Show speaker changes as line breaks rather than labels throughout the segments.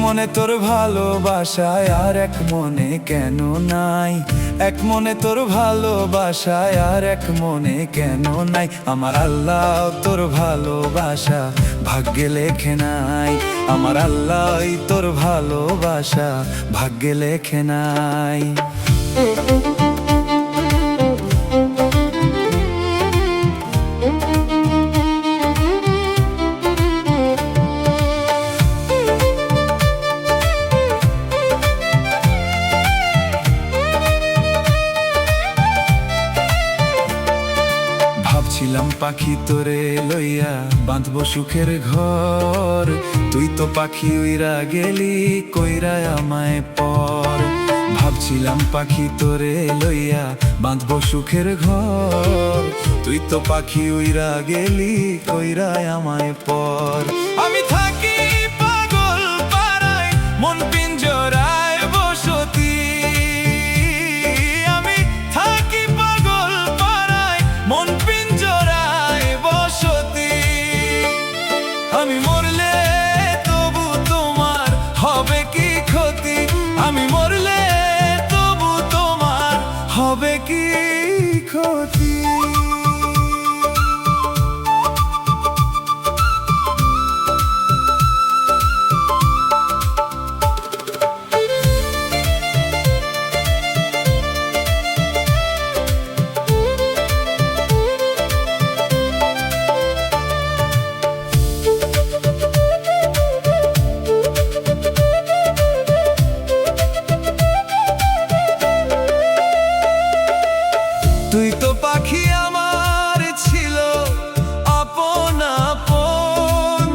মনে তোর ভালোবাসায় আর এক মনে কেন নাই, এক মনে তোর ভালোবাসায় আর এক মনে কেন নাই। আমার আল্লাহ তোর ভালোবাসা ভাগ্যে লেখে নাই, আমার আল্লাহ তোর ভালোবাসা ভাগ্যে লেখে নাই। ভাবছিলাম পাখি তোরে লইয়া বাঁধবো সুখের ঘর, তুই তো পাখি উইরা গেলি কইরা আমায় পর। ভাবছিলাম পাখি তোরে লইয়া বাঁধবো সুখের ঘর, তুই তো পাখি উইরা গেলি কইরা আমায় পর। আমি থাকি পাগল পাড়ায় মন পিঞ্জরায় বসতি, আমি থাকি পাগল পাড়ায় মন পিঞ্জরায় বসতি। আমি মরলে তবু তোমার হবে কি ক্ষতি, আমি মরলে তবু তোমার হবে কি ক্ষতি। তুই তো পাখি আমার ছিল আপন আপন,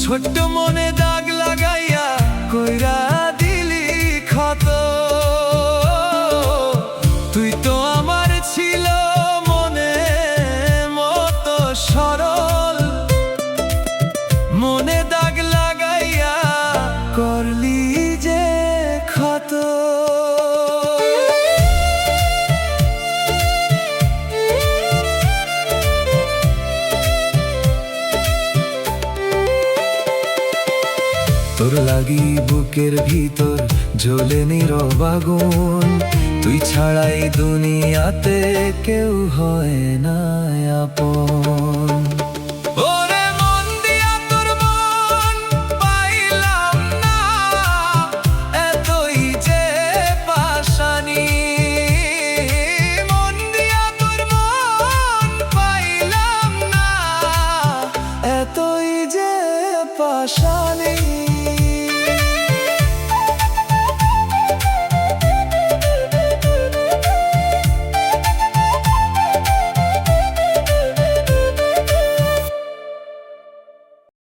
ছোট্ট মনে দাগ লাগাইয়া কইরা দিলি ক্ষত। তুই তো আমার ছিল মনে মতো সরল, মনে দাগ লাগাইয়া করলি যে ক্ষত। তোর লাগি বুকের ভিতর জ্বলে নীরব আগুন, তুই ছাড়াই দুনিয়াতে কেউ হয় না আপন।